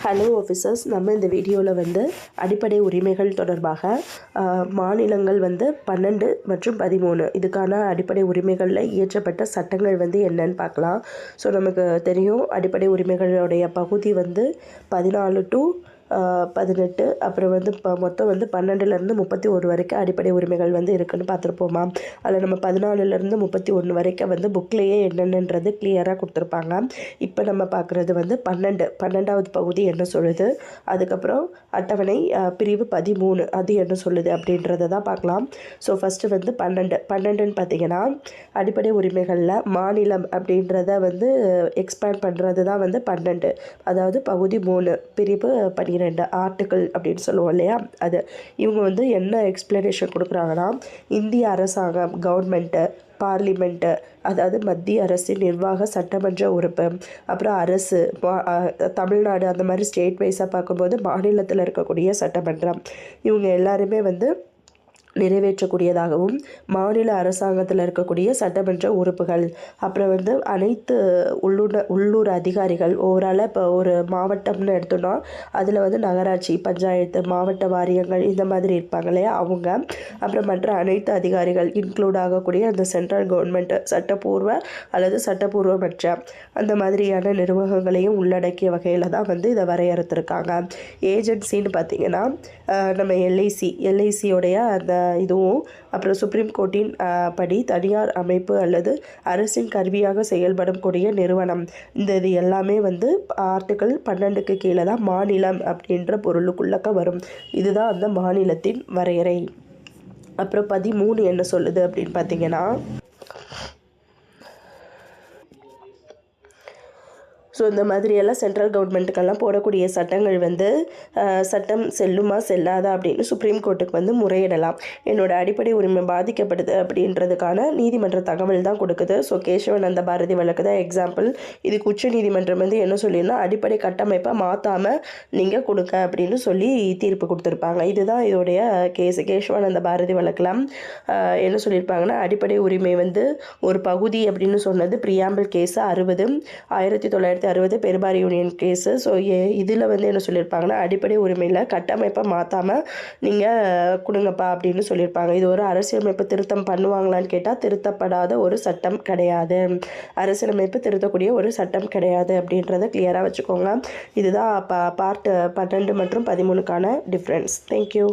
Hello officers, நம்ம இந்த வீடியோவில் வந்து அடிப்படை உரிமைகள் தொடர்பாக மாநிலங்கள் வந்து 12 மற்றும் 13 இதுக்கான அடிப்படை உரிமைகளில் இயற்றப்பட்ட சட்டங்கள் வந்து என்னன்னு பார்க்கலாம். ஸோ நமக்கு தெரியும், அடிப்படை உரிமைகளுடைய பகுதி வந்து 14 to 18, அப்புறம் வந்து மொத்தம் வந்து 12லேருந்து 31 வரைக்கும் அடிப்படை உரிமைகள் வந்து இருக்குதுன்னு பார்த்துருப்போமா. அதில் நம்ம 14லேருந்து 31 வரைக்கும் வந்து புக்லேயே என்னென்னன்றது கிளியராக கொடுத்துருப்பாங்க. இப்போ நம்ம பார்க்குறது வந்து 12வது பகுதி என்ன சொல்லுது, அதுக்கப்புறம் அட்டவணை பிரிவு 13 அது என்ன சொல்லுது அப்படின்றத தான் பார்க்கலாம். ஸோ ஃபஸ்ட்டு வந்து 12ன்னு பார்த்தீங்கன்னா, அடிப்படை உரிமைகளில் மாநிலம் அப்படின்றத வந்து எக்ஸ்பேண்ட் பண்ணுறது தான் வந்து 12. அதாவது பகுதி 3 பிரிவு 12 ஆர்டிக்கிள் அப்படின்னு சொல்லுவோம் இல்லையா. அது இவங்க வந்து என்ன எக்ஸ்பிளனேஷன் கொடுக்குறாங்கன்னா, இந்திய அரசாங்கம் கவர்மெண்ட்டு, பார்லிமெண்ட்டு, அதாவது மத்திய அரசின் நிர்வாக சட்டமன்ற உறுப்பு, அப்புறம் அரசு தமிழ்நாடு, அந்த மாதிரி ஸ்டேட் வைஸாக பார்க்கும்போது மாநிலத்தில் இருக்கக்கூடிய சட்டமன்றம், இவங்க எல்லாருமே வந்து நிறைவேற்றக்கூடியதாகவும், மாநில அரசாங்கத்தில் இருக்கக்கூடிய சட்டமன்ற உறுப்புகள், அப்புறம் வந்து அனைத்து உள்ளூர் அதிகாரிகள், ஓவராலாக இப்போ ஒரு மாவட்டம்னு எடுத்தோன்னா அதில் வந்து நகராட்சி, பஞ்சாயத்து, மாவட்ட வாரியங்கள் இந்த மாதிரி இருப்பாங்க இல்லையா அவங்க, அப்புறம் மற்ற அனைத்து அதிகாரிகள் இன்க்ளூட் ஆகக்கூடிய அந்த சென்ட்ரல் கவர்மெண்ட் சட்டப்பூர்வ அல்லது சட்டப்பூர்வமற்ற அந்த மாதிரியான நிர்வாகங்களையும் உள்ளடக்கிய வகையில் தான் வந்து இதை வரையறுத்துருக்காங்க. ஏஜென்சின்னு பார்த்திங்கன்னா, நம்ம எல்ஐசியோடைய அந்த இதுவும், அப்புறம் சுப்ரீம் கோர்ட்டின் படி தனியார் அமைப்பு அல்லது அரசின் கருவியாக செயல்படும் கூடிய நிறுவனம், இது எல்லாமே வந்து ஆர்டிக்கிள் 12க்கு கீழே தான் மாநிலம் அப்படின்ற பொருளுக்குள்ளக்க வரும். இதுதான் அந்த மாநிலத்தின் வரையறை. அப்புறம் 13 என்ன சொல்லுது அப்படின்னு பார்த்தீங்கன்னா, ஸோ இந்த மாதிரியெல்லாம் சென்ட்ரல் கவர்மெண்ட்டுக்கெல்லாம் போடக்கூடிய சட்டங்கள் வந்து சட்டம் செல்லுமா செல்லாதா அப்படின்னு சுப்ரீம் கோர்ட்டுக்கு வந்து முறையிடலாம். என்னோடய அடிப்படை உரிமை பாதிக்கப்படுது அப்படின்றதுக்கான நீதிமன்ற தகவல் தான் கொடுக்குது. ஸோ கேசவானந்த பாரதி வழக்கு தான் எக்ஸாம்பிள். இதுக்கு உச்ச நீதிமன்றம் வந்து என்ன சொல்லினா, அடிப்படை கட்டமைப்பை மாற்றாமல் நீங்கள் கொடுங்க அப்படின்னு சொல்லி தீர்ப்பு கொடுத்துருப்பாங்க. இதுதான் இதோடைய கேசவானந்த பாரதி வழக்கெல்லாம் என்ன சொல்லியிருப்பாங்கன்னா, அடிப்படை உரிமை வந்து ஒரு பகுதி அப்படின்னு சொன்னது preamble case 1960 Berubari union case. So இதில் வந்து என்ன சொல்லியிருப்பாங்கன்னா, அடிப்படை உரிமையில் கட்டமைப்பை மாற்றாமல் நீங்கள் கொடுங்கப்பா அப்படின்னு சொல்லியிருப்பாங்க. இது ஒரு அரசியலமைப்பு திருத்தம் பண்ணுவாங்களான்னு கேட்டால் திருத்தப்படாத ஒரு சட்டம் கிடையாது, அரசியலமைப்பு திருத்தக்கூடிய ஒரு சட்டம் கிடையாது அப்படின்றத கிளியராக வச்சுக்கோங்க. இதுதான் பார்ட் 12 மற்றும் 13க்கான டிஃப்ரென்ஸ். தேங்க்யூ.